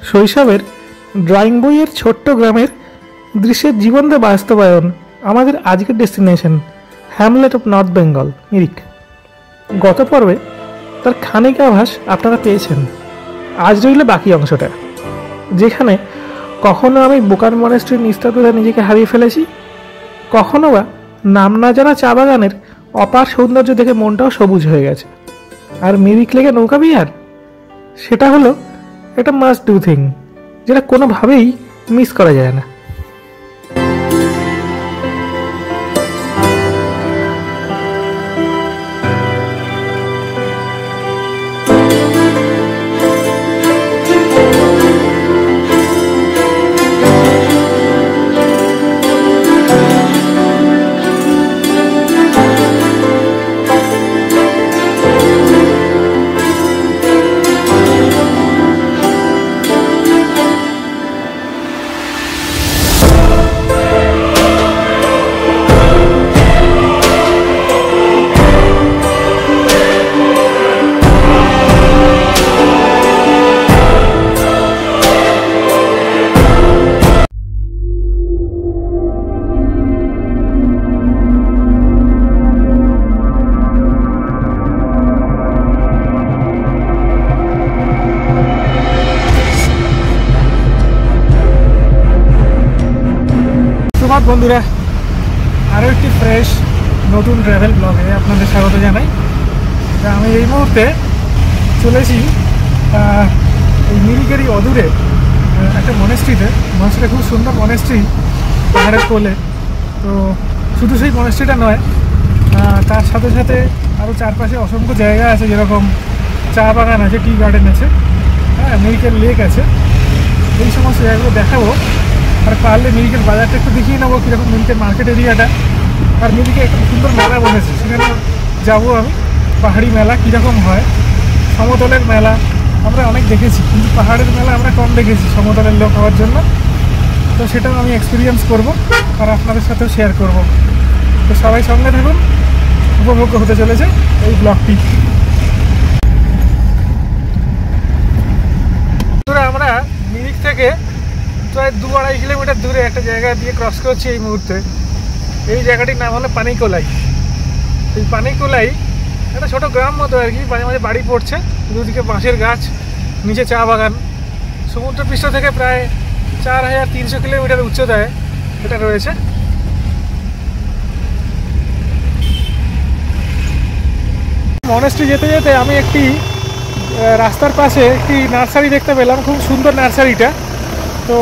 শৈশবের ড্রয়িং বইয়ের ছোট্ট গ্রামের দৃশ্যের জীবন্ত বাস্তবায়ন আমাদের আজকের destination Hamlet of north Bengal Mirik. গত পর্বে তার খানিক আভাস আপনারা পেয়েছেন। আজ রইল বাকি অংশটা, যেখানে কখনো আমি বোকার মনেস্ট্রির নিস্তব্ধতা নিজেকে হারিয়ে ফেলেছি, কখনো বা নাম না জানা চা বাগানের অপার সৌন্দর্য দেখে মনটাও সবুজ হয়ে গেছে। আর মিরিক লেগে নৌকা বিহার, সেটা হলো একটা মাস্ট ডু থিং, যেটা কোনোভাবেই মিস করা যায় না। বন্ধুরা, আরও একটি ফ্রেশ নতুন ট্রাভেল ব্লগে আপনাদের স্বাগত জানাই। আমি এই মুহূর্তে চলেছি এই মিরিকেরই অদূরে একটা মনেস্ট্রিতে। মনেস্ট্রিটা খুব সুন্দর মনেস্ট্রি, পাহাড়ের কোলে। তো শুধু সেই মনেস্ট্রিটা নয়, তার সাথে সাথে আরও চারপাশে অসংখ্য জায়গা আছে, যেরকম চা বাগান আছে, টি গার্ডেন আছে, মিরিকের লেক আছে। এই সমস্ত জায়গাগুলো দেখাবো। আর পারলে মিরিকের বাজারটা একটু দেখিয়ে নেবো, কীরকম মিরিকের মার্কেট এরিয়াটা। আর মিরিকে একটা সুন্দর মেলা বসেছে, সেখানে যাবো আমি। পাহাড়ি মেলা কীরকম হয়, সমতলের মেলা আমরা অনেক দেখেছি, কিন্তু পাহাড়ের মেলা আমরা কম দেখেছি সমতলের লোক হওয়ার জন্য। তো সেটাও আমি এক্সপিরিয়েন্স করব আর আপনাদের সাথেও শেয়ার করব। তো সবাই সঙ্গে থাকুন, উপভোগ্য হতে চলেছে এই ব্লগটি। আমরা মিরিক থেকে প্রায় 2-2.5 কিলোমিটার দূরে একটা জায়গা দিয়ে ক্রস করছি এই মুহূর্তে। এই জায়গাটির নাম হলো পানিকোলাই। এই পানিকোলাই একটা ছোটো গ্রাম মতো আর কি, মাঝে মাঝে বাড়ি পড়ছে, দুদিকে বাঁশের গাছ, নিচে চা বাগান। সমুদ্রপৃষ্ঠ থেকে প্রায় 4300 কিলোমিটার উচ্চতায় এটা রয়েছে। মনেস্ট্রি যেতে যেতে আমি একটি রাস্তার পাশে একটি নার্সারি দেখতে পেলাম, খুব সুন্দর নার্সারিটা। তো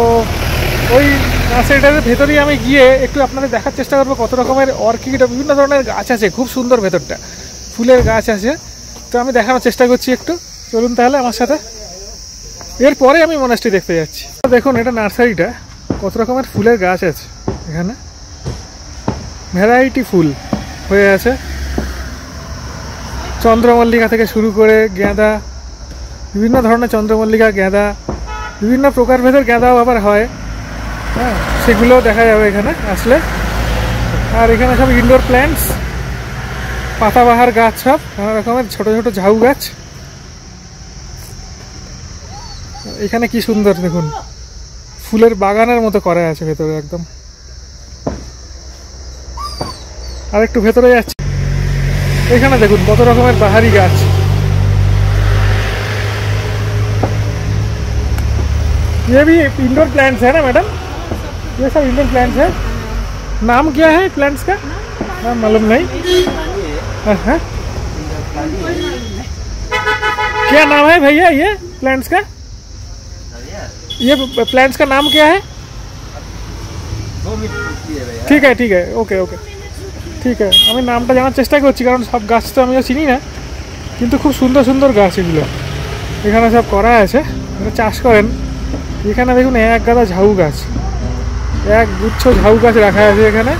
ওই নার্সারিটার ভেতরেই আমি গিয়ে একটু আপনাদের দেখার চেষ্টা করবো কত রকমের অর্কিড, বিভিন্ন ধরনের গাছ আছে, খুব সুন্দর ভেতরটা, ফুলের গাছ আছে। তো আমি দেখানোর চেষ্টা করছি একটু, চলুন তাহলে আমার সাথে। এরপরে আমি মনেস্ট্রি দেখতে যাচ্ছি। দেখুন এটা নার্সারিটা, কত রকমের ফুলের গাছ আছে এখানে, ভ্যারাইটি ফুল হয়ে আছে, চন্দ্রমল্লিকা থেকে শুরু করে গাঁদা, বিভিন্ন ধরনের চন্দ্রমল্লিকা, গাঁদা, বিভিন্ন প্রকারভেদের গাঁদাও আবার হয়, সেগুলোও দেখা যাবে এখানে আসলে। আর এখানে সব ইনডোর প্ল্যান্টস, পাতাবাহার গাছ, সব নানা রকমের ছোটো ছোটো ঝাউ গাছ। এখানে কি সুন্দর দেখুন, ফুলের বাগানের মতো করা আছে ভেতরে একদম। আর একটু ভেতরে যাচ্ছি, এখানে দেখুন কত রকমের বাহারি গাছ। ये भी इंडोर प्लांट्स है ना मैडम? ये सब इंडोर प्लांट्स है। नाम क्या है प्लांट्स का? नाम मालूम नहीं। हाँ, क्या नाम है भैया ये प्लांट्स का? ये प्लांट्स का नाम क्या है? ठीक है ठीक है, ओके ओके, ঠিক আছে। আমি নামটা জানার চেষ্টা করছি, কারণ সব গাছ তো আমিও চিনি না, কিন্তু খুব সুন্দর সুন্দর গাছ এগুলো এখানে সব করা আছে, চাষ করেন। এখানে দেখুন এক গাদা ঝাউ গাছ, এক গুচ্ছ ঝাউ গাছ রাখা আছে এখানে।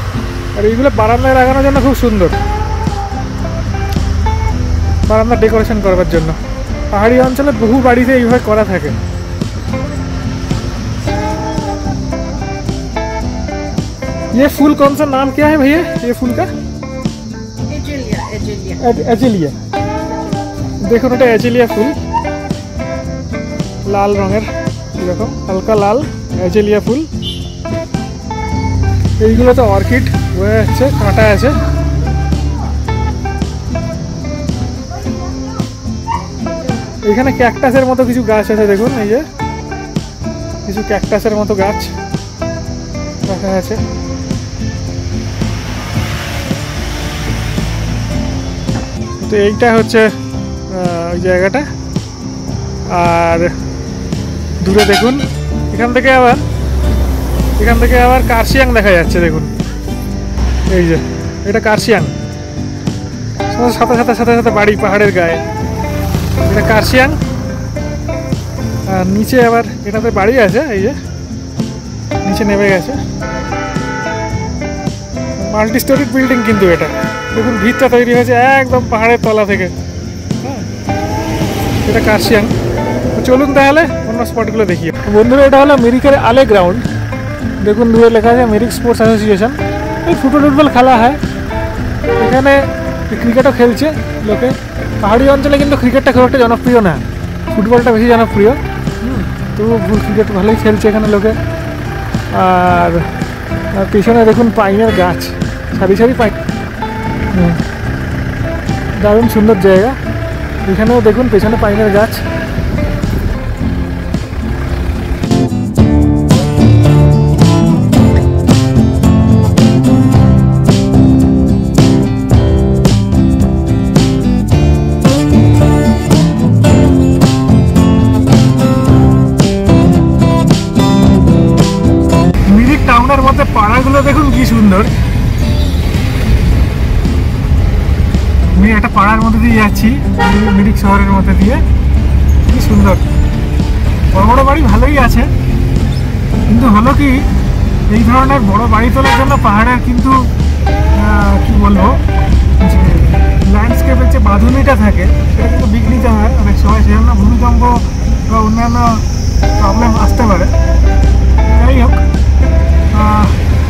আর এইগুলো বারান্দায় লাগানোর জন্য খুব সুন্দর, বারান্দা ডেকোরেশন করবার জন্য। পাহাড়ি অঞ্চলে বহু বাড়িতে এইভাবে করা থাকে। ये फूल कौन सा नाम क्या है भैया ये फूल का? एजिलिया। দেখুন এটা এজিলিয়া ফুল, লাল রঙের, এরকম হালকা লাল অ্যাজেলিয়া ফুল। এইগুলো তো অর্কিড হয়ে যাচ্ছে, কাঁটা আছে। এখানে ক্যাকটাসের মতো কিছু গাছ আছে, দেখুন এই যে কিছু ক্যাকটাসের মতো গাছ দেখা আছে। তো এইটা হচ্ছে ওই জায়গাটা। আর দূরে দেখুন এখান থেকে আবার কার্শিয়াং দেখা যাচ্ছে, দেখুন এই যে এটা কার্শিয়াং, সাথে সাথে সাথে সাথে বাড়ি পাহাড়ের গায়ে, এটা কার্শিয়াং। আর নিচে আবার এটাতে বাড়ি আছে, এই যে নিচে নেমে গেছে, মাল্টি স্টোরি বিল্ডিং। কিন্তু এটা দেখুন ভিতটা তৈরি হয়েছে একদম পাহাড়ের তলা থেকে। হ্যাঁ, এটা কার্শিয়াং। চলুন তাহলে অন্য স্পটগুলো দেখি। বন্ধুরা, এটা হলো মিরিকের আলে গ্রাউন্ড। দেখুন দূরে লেখা আছে মিরিক স্পোর্টস অ্যাসোসিয়েশন। এই ফুটবল খেলা হয় এখানে, ক্রিকেটও খেলছে লোকে। পাহাড়ি অঞ্চলে কিন্তু ক্রিকেটটা খুব একটা জনপ্রিয় না, ফুটবলটা বেশি জনপ্রিয়। তবু ক্রিকেট ভালোই খেলছে এখানে লোকে। আর পিছনে দেখুন পাইনের গাছ, সারি সারি পাইন। দারুণ সুন্দর জায়গা। এখানেও দেখুন পেছনে পাইনের গাছ। টাউনের মধ্যে পাড়াগুলো দেখুন কি সুন্দর। আমি একটা পাড়ার মধ্যে দিয়ে যাচ্ছি, মিরিক শহরের মধ্যে দিয়ে। কি সুন্দর, বড় বড় বাড়ি ভালোই আছে, কিন্তু হলো কি এই ধরনের বড় বাড়ি তোলার জন্য পাহাড়ের কিন্তু কি বলবো, যে ল্যান্ডস্কেপের যে বাঁধুনিটা থাকে সেটা কিন্তু বিঘ্নিত হয় অনেক সময়। সেজন্য ভূমিকম্প বা অন্যান্য প্রবলেম আসতে পারে। যাই হোক,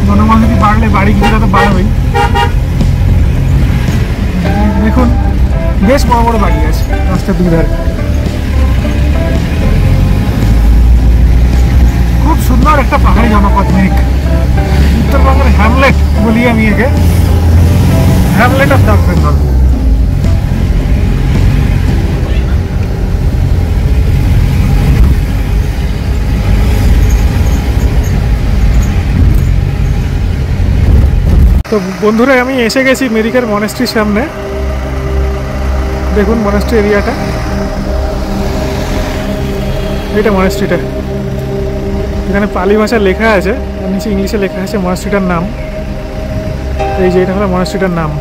জনবসতি বাড়লে বাড়ি কিছুটা তো বাড়বেই। দেখুন বেশ বড় বড় বাড়ি আছে রাস্তার দুধারে। খুব সুন্দর একটা পাহাড়ি জনপদ মিরিক। উত্তরবঙ্গের হ্যামলেট বলি আমি একে, হ্যামলেট অফ নর্থ বেঙ্গল। তো বন্ধুরা, আমি এসে গেছি মিরিকের মনেস্ট্রির সামনে। দেখুন মনেস্ট্রি এরিয়াটা, এইটা মনেস্ট্রিটা। এখানে পালি ভাষা লেখা আছে আর নিচে ইংলিশে লেখা আছে মনেস্ট্রিটার নাম। এই যে এটা হলো মনেস্ট্রিটার নাম।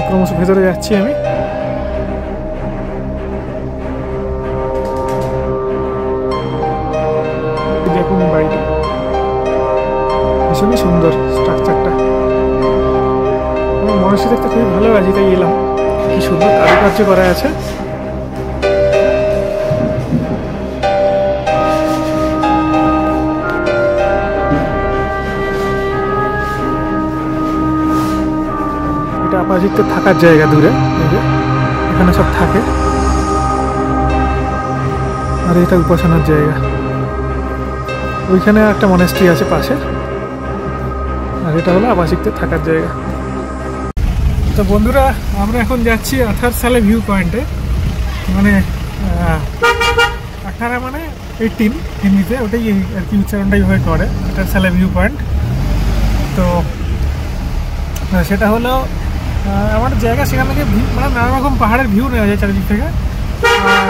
ক্রমশ ভেতরে যাচ্ছি আমি। দেখুন বাড়িটা ভীষণই সুন্দর, স্ট্রাকচারটা। আমি মনেস্ট্রি দেখতে খুবই ভালোবাসি, তাই এলাম। কি সুন্দর কারুকার্য করা আছে। এটা আপাতত থাকার জায়গা দূরে, এখানে সব থাকে। আর এটা উপাসনার জায়গা। ওইখানে একটা মনেস্ট্রি আছে পাশে, আর এটা হলো আবাসিকদের থাকার জায়গা। তো বন্ধুরা, আমরা এখন যাচ্ছি 18 সালে ভিউ পয়েন্টে। মানে 18 মানে 18 হিন্দিতে, ওটাই আর কি উচ্চারণটাই হয়ে করে 18 সালে ভিউ পয়েন্ট। তো সেটা হলো আমার জায়গা, সেখান থেকে মানে নানা রকম পাহাড়ের ভিউ নেওয়া যায় চারিদিক থেকে। আর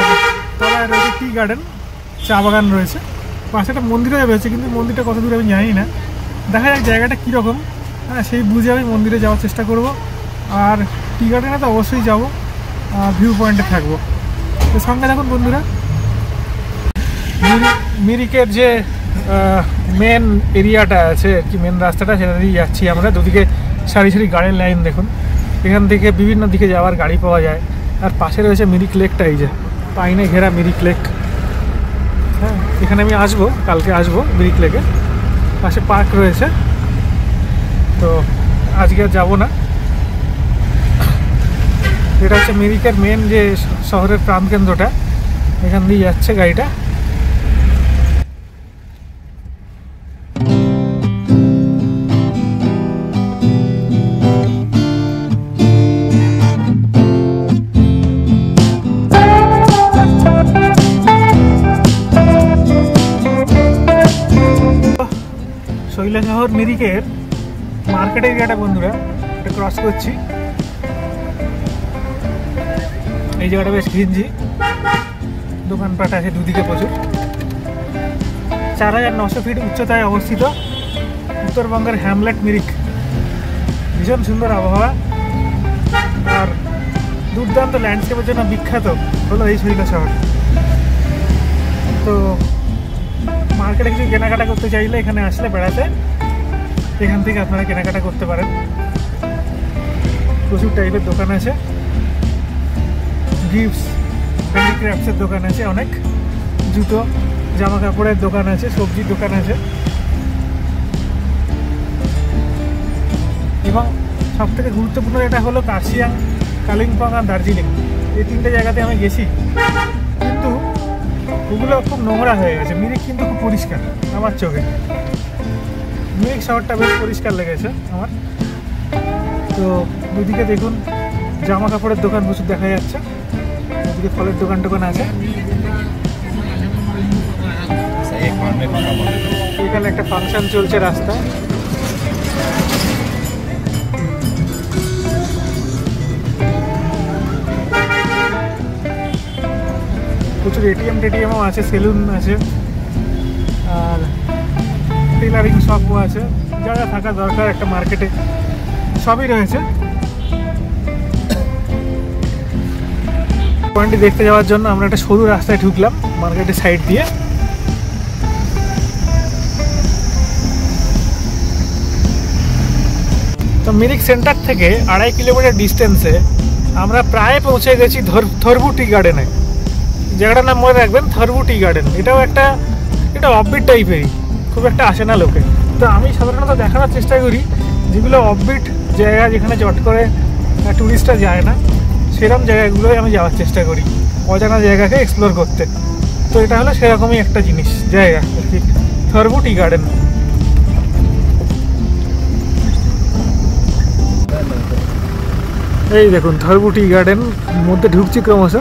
তলায় রয়েছে টি গার্ডেন, চা বাগান রয়েছে। পাশে একটা মন্দিরও রয়েছে, কিন্তু মন্দিরটা কত দূর আমি জানি না। দেখা যাক জায়গাটা কীরকম, হ্যাঁ সেই বুঝে আমি মন্দিরে যাওয়ার চেষ্টা করব। আর টি গার্ডেনে তো অবশ্যই যাবো, ভিউ পয়েন্টে থাকবো। তো সঙ্গে থাকুন বন্ধুরা। মিরিকের যে মেন এরিয়াটা আছে আর কি, মেন রাস্তাটা, সেটা দিয়ে যাচ্ছি আমরা। দুদিকে সারি সারি গাড়ির লাইন দেখুন। এখান থেকে বিভিন্ন দিকে যাওয়ার গাড়ি পাওয়া যায়। আর পাশে রয়েছে মিরিক লেকটা, এই যে পাইনে ঘেরা মিরিক লেক। হ্যাঁ, এখানে আমি আসবো, কালকে আসবো মিরিক লেকে। পাশে পার্ক রয়েছে, তো আজকে আর যাবো না। এটা হচ্ছে মিরিকের মেন যে শহরের প্রাণকেন্দ্রটা, এখান দিয়ে যাচ্ছে গাড়িটা। শৈলশহর মিরিকের মার্কেট এরিয়াটা বন্ধুরা, এটা ক্রস করছি। এই জায়গাটা বেশ ঘিঞ্জি, দোকানপাট আছে দুদিকে প্রচুর। 4900 ফিট উচ্চতায় অবস্থিত উত্তরবঙ্গের হ্যামলেট মিরিক। ভীষণ সুন্দর আবহাওয়া আর দুর্দান্ত ল্যান্ডস্কেপের জন্য বিখ্যাত হলো এই শৈলশহর। তো মার্কেটে কিছু কেনাকাটা করতে চাইলে এখানে আসলে বেড়াতে, এখান থেকে আপনারা কেনাকাটা করতে পারেন। প্রচুর টাইপের দোকান আছে, গিফটস, হ্যান্ডিক্রাফটসের দোকান আছে অনেক, জুতো জামা কাপড়ের দোকান আছে, সবজির দোকান আছে, এবং সবথেকে গুরুত্বপূর্ণ এটা হলো কার্শিয়াং, কালিম্পং আর দার্জিলিং। এই তিনটে জায়গাতে আমি গেছি, কিন্তু ওগুলো খুব নোংরা হয়ে গেছে। মিরিক কিন্তু খুব পরিষ্কার আমার চোখে। মিরিক শহরটা বেশ পরিষ্কার লেগেছে আমার। তো দুদিকে দেখুন জামা কাপড়ের দোকান প্রচুর দেখা যাচ্ছে, ওদিকে ফলের দোকান টোকান আছে। এখানে একটা ফাংশন চলছে রাস্তায়। প্রচুর এটিএম টেটিএমও আছে, সেলুন আছে, আর টেলারিং শপও আছে। যা যা থাকা দরকার একটা মার্কেটে সবই রয়েছে। পয়েন্টটি দেখতে যাওয়ার জন্য আমরা একটা সরু রাস্তায় ঢুকলাম মার্কেটের সাইড দিয়ে। তো মিরিক সেন্টার থেকে 2.5 কিলোমিটার ডিস্টেন্সে আমরা প্রায় পৌঁছে গেছি থরবু টি গার্ডেনে। জায়গাটার নাম মনে রাখবেন, থরবু টি গার্ডেন। এটা অফবিট টাইপেরই, খুব একটা আসে না লোকে। তো আমি সাধারণত দেখানোর চেষ্টা করি যেগুলো অফবিট জায়গা, যেখানে চট করে ট্যুরিস্টরা যায় না, সেরকম জায়গাগুলোই আমি যাওয়ার চেষ্টা করি, অজানা জায়গাকে এক্সপ্লোর করতে। তো এটা হলো সেরকমই একটা জিনিস, জায়গা আর কি, থরবু টি গার্ডেন। এই দেখুন থরবু টি গার্ডেন মধ্যে ঢুকছি ক্রমশ।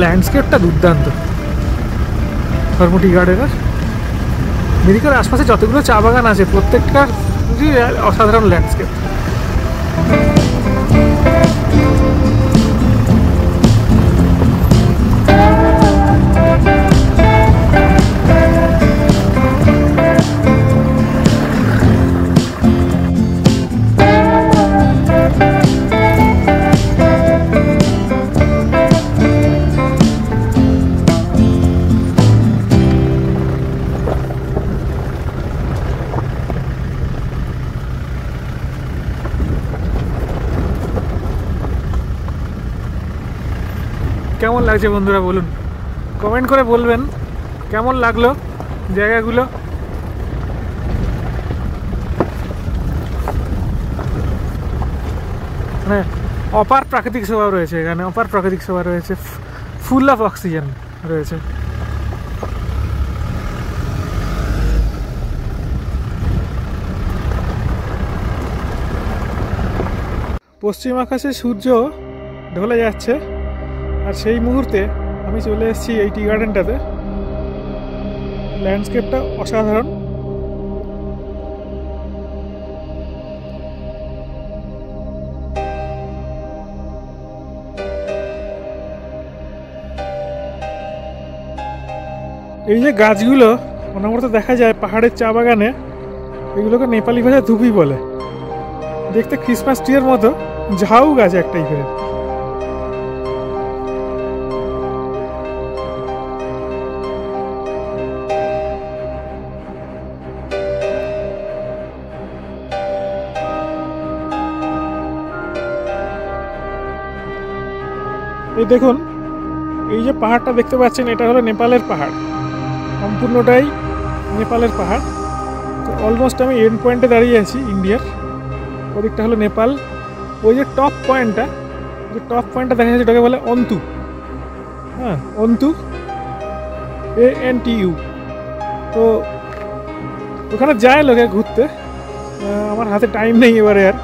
ল্যান্ডস্কেপটা দুর্দান্ত থরবু টি গার্ডেনের। মিরিকের আশপাশে যতগুলো চা বাগান আছে প্রত্যেকটার অসাধারণ ল্যান্ডস্কেপ। কেমন লাগছে বন্ধুরা বলুন, কমেন্ট করে বলবেন কেমন লাগলো জায়গাগুলো। মানে অপার প্রাকৃতিক শোভা রয়েছে এখানে, অপার প্রাকৃতিক শোভা রয়েছে, ফুল অফ অক্সিজেন রয়েছে। পশ্চিম আকাশে সূর্য ঢলে যাচ্ছে, আর সেই মুহূর্তে আমি চলে এসেছি এই টি গার্ডেনটাতে। ল্যান্ডস্কেপটা অসাধারণ। এই যে গাছগুলো অনবরত দেখা যায় পাহাড়ের চা বাগানে, এগুলোকে নেপালি ভাষায় ধুপি বলে। দেখতে ক্রিসমাস ট্রির মতো, ঝাউ গাছ একটা এখানে। এই দেখুন এই যে পাহাড়টা দেখতে পাচ্ছেন, এটা হলো নেপালের পাহাড়, সম্পূর্ণটাই নেপালের পাহাড়। তো অলমোস্ট আমি এন্ড পয়েন্টে দাঁড়িয়ে আছি ইন্ডিয়ার, ওদিকটা হলো নেপাল। ওই যে টপ পয়েন্টটা যে টপ পয়েন্টটা দেখা যাচ্ছে ওটাকে বলে অন্তু। হ্যাঁ, অন্তু, ANTU। তো ওখানে যায় লোকে ঘুরতে, আমার হাতে টাইম নেই এবারে, আর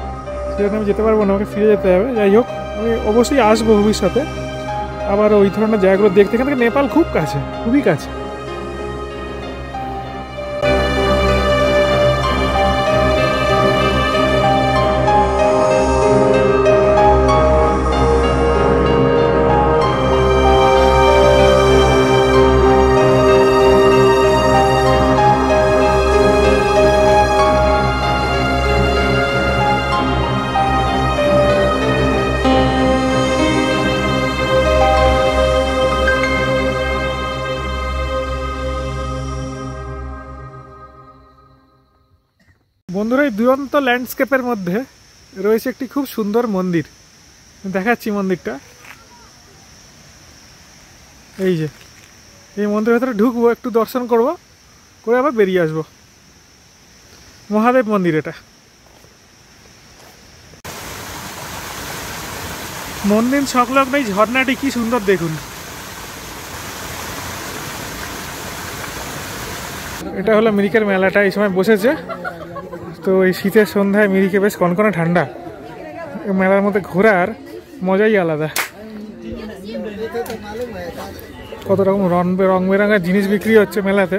সেখানে আমি যেতে পারবো না, আমাকে ফিরে যেতে হবে। যাই হোক, আমি অবশ্যই আসবো ভবিষ্যতে আবার ওই ধরনের জায়গাগুলো দেখতে। এখান থেকে নেপাল খুব কাছে, খুবই কাছে। বন্ধুরা, এই দুরন্ত ল্যান্ডস্কেপের মধ্যে রয়েছে একটি খুব সুন্দর মন্দির। দেখাচ্ছি মন্দিরটা। এই যে এই মন্দিরের ভেতরে ঢুকবো, একটু দর্শন করব, করে আবার বেরিয়ে আসবো। মহাদেব মন্দির এটা। মন্দির সংলগ্ন এই ঝর্ণাটি কি সুন্দর দেখুন। এটা হলো মিরিকের মেলাটা, এই সময় বসেছে। তো এই শীতের সন্ধ্যায় মিরিকে বেশ কনকনে ঠান্ডা, মেলার মধ্যে ঘোরার মজাই আলাদা। কত রকম রং বেরঙের জিনিস বিক্রি হচ্ছে মেলাতে।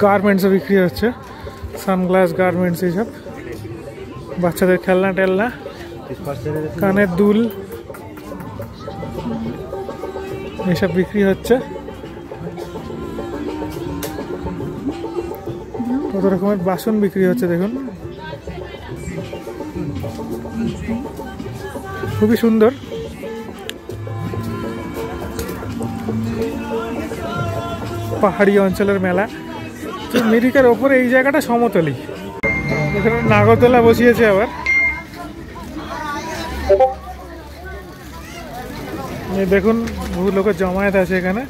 গার্মেন্টসও বিক্রি হচ্ছে, সানগ্লাস, গার্মেন্টস, এইসব বাচ্চাদের খেলনা টেলনা, কানের দুল, এইসব বিক্রি হচ্ছে। কত রকমের বাসন বিক্রি হচ্ছে দেখুন, খুবই সুন্দর। পাহাড়ি অঞ্চলের মেলা। মিরিকের ওপরে এই জায়গাটা সমতলই, এখানে নাগরদোলা বসিয়েছে আবার। দেখুন বহু লোকের জমায়েত আছে এখানে।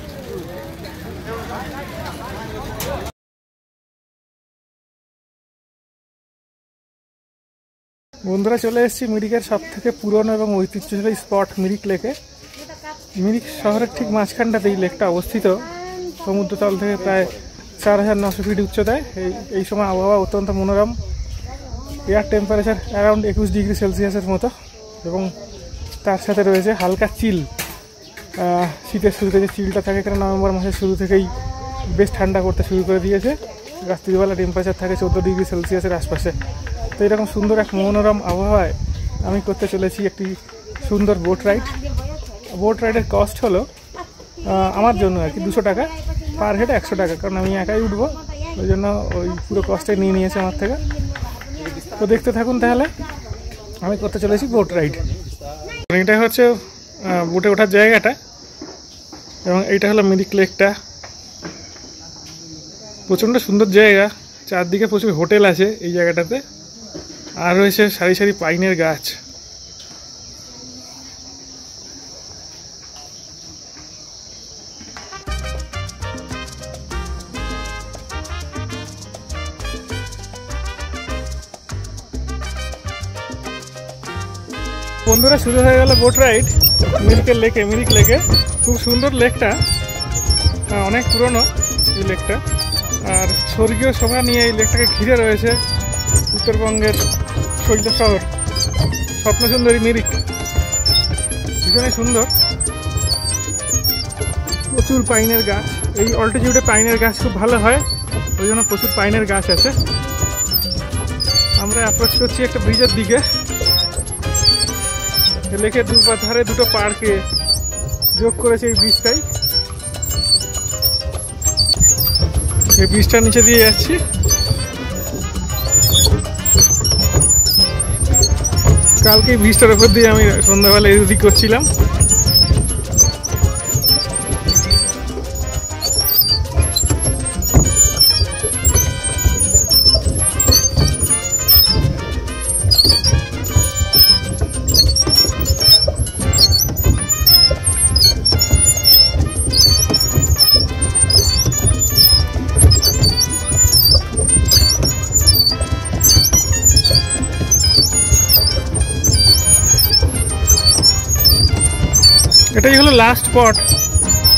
বন্ধুরা, চলে এসেছি মিরিকের সব থেকে পুরনো এবং ঐতিহ্যশালী স্পট মিরিক লেকে। মিরিক শহরের ঠিক মাঝখানটাতে এই লেকটা অবস্থিত, সমুদ্রতল থেকে প্রায় 4900 ফিট উচ্চতায়। এই সময় আবহাওয়া অত্যন্ত মনোরম, এয়ার টেম্পারেচার অ্যারাউন্ড 21 ডিগ্রি সেলসিয়াসের মতো, এবং তার সাথে রয়েছে হালকা চিল। শীতের শুরুতে যে চিলটা থাকে, এখানে নভেম্বর মাসের শুরু থেকেই বেশ ঠান্ডা করতে শুরু করে দিয়েছে। রাত্রিবেলা টেম্পারেচার থাকে 14 ডিগ্রি সেলসিয়াসের আশপাশে। তো এরকম সুন্দর এক মনোরম আবহাওয়ায় আমি করতে চলেছি একটি সুন্দর বোট রাইড। বোট রাইডের কস্ট হলো আমার জন্য আর কি 200 টাকা, পার হেড 100 টাকা, কারণ আমি একাই উঠবো, ওই জন্য ওই পুরো কস্টে নিয়ে নিয়েছে আমার থেকে। তো দেখতে থাকুন তাহলে, আমি করতে চলেছি বোট রাইড। এটা হচ্ছে বোটে ওঠার জায়গাটা, এবং এইটা হলো মিরিক লেকটা। প্রচণ্ড সুন্দর জায়গা, চারদিকে প্রচুর হোটেল আছে এই জায়গাটাতে, আর রয়েছে সারি সারি পাইনের গাছ। বন্ধুরা, শুরু হয়ে গেল বোট রাইড মিরিকের লেকে। মিরিক লেকে খুব সুন্দর লেকটা, অনেক পুরনো এই লেকটা, আর স্বর্গীয় শোভা নিয়ে এই লেকটাকে ঘিরে রয়েছে উত্তরবঙ্গের শৈল শহর স্বপ্নসুন্দরী মিরিক। ভীষণই সুন্দর, প্রচুর পাইনের গাছ। এই অল্টিটিউডে পাইনের গাছ খুব ভালো হয়, ওই জন্য প্রচুর পাইনের গাছ আছে। আমরা অ্যাপ্রোচ করছি একটা ব্রিজের দিকে। লেকের ধারে দুটো পার্কে যোগ করেছে এই ব্রিজটাই। এই ব্রিজটার নিচে দিয়ে যাচ্ছি। কালকে এই ব্রিজটার উপর দিয়ে আমি সন্ধ্যাবেলা এদিক করছিলাম। এটাই হলো লাস্ট স্পট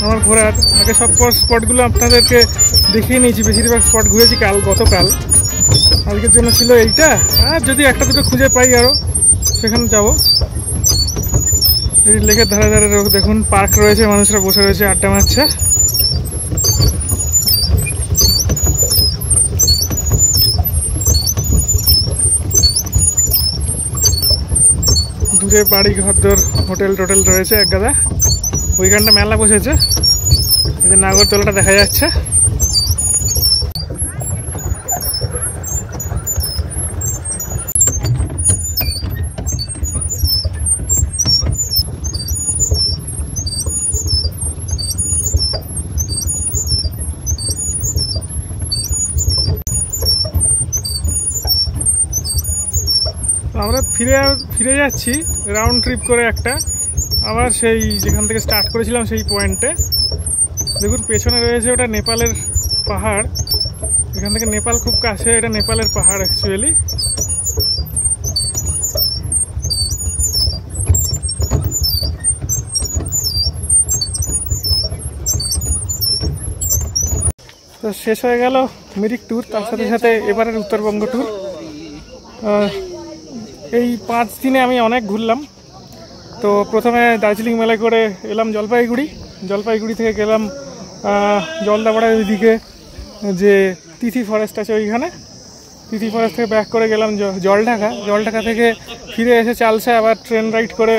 আমার ঘোরার। আগে সব স্পটগুলো আপনাদেরকে দেখিয়ে নিয়েছি, বেশিরভাগ স্পট ঘুরেছি গতকাল। আজকের জন্য ছিল এইটা, আর যদি একটা দুটো খুঁজে পাই আরও সেখানে যাব। এই লেকের ধারে ধারে দেখুন পার্ক রয়েছে, মানুষরা বসে রয়েছে, আড্ডা মারছে। দূরে বাড়ি ঘরদোর, হোটেল টোটেল রয়েছে এক গাদা। ওইখানটা মেলা বসেছে, এই যে নাগরদোলাটা দেখা যাচ্ছে। আমরা ফিরে যাচ্ছি রাউন্ড ট্রিপ করে একটা, আবার সেই যেখান থেকে স্টার্ট করেছিলাম সেই পয়েন্টে। দেখুন পেছনে রয়েছে ওটা নেপালের পাহাড়, এখান থেকে নেপাল খুব কাছে, এটা নেপালের পাহাড় অ্যাকচুয়ালি। তো শেষ হয়ে গেল মিরিক ট্যুর, তার সাথে সাথে এবারের উত্তরবঙ্গ ট্যুর। এই 5 দিনে আমি অনেক ঘুরলাম। তো প্রথমে দার্জিলিং মেলায় করে এলাম জলপাইগুড়ি থেকে গেলাম জলদাপাড়ার ওইদিকে যে তিথি ফরেস্ট আছে ওইখানে, তিথি ফরেস্ট থেকে ব্যাক করে গেলাম জলঢাকা থেকে ফিরে এসে চালসা, আবার ট্রেন রাইড করে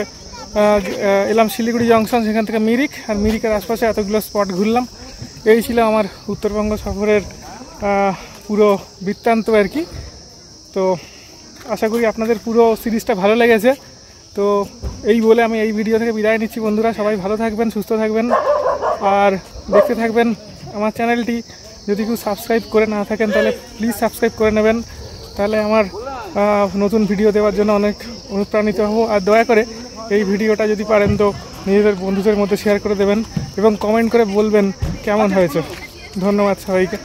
এলাম শিলিগুড়ি জংশন, সেখান থেকে মিরিক, আর মিরিকের আশপাশে এতগুলো স্পট ঘুরলাম। এই ছিল আমার উত্তরবঙ্গ সফরের পুরো বৃত্তান্ত আর কি। তো আশা করি আপনাদের পুরো সিরিজটা ভালো লেগেছে। তো এই বলে আমি এই ভিডিও থেকে বিদায় নিচ্ছি বন্ধুরা। সবাই ভালো থাকবেন, সুস্থ থাকবেন, আর দেখতে থাকবেন আমার চ্যানেলটি। যদি কেউ সাবস্ক্রাইব করে না থাকেন তাহলে প্লিজ সাবস্ক্রাইব করে নেবেন, তাহলে আমার নতুন ভিডিও দেওয়ার জন্য অনেক অনুপ্রাণিত হব। আর দয়া করে এই ভিডিওটা যদি পারেন তো নিজেদের বন্ধুদের মধ্যে শেয়ার করে দেবেন এবং কমেন্ট করে বলবেন কেমন হয়েছে। ধন্যবাদ সবাইকে।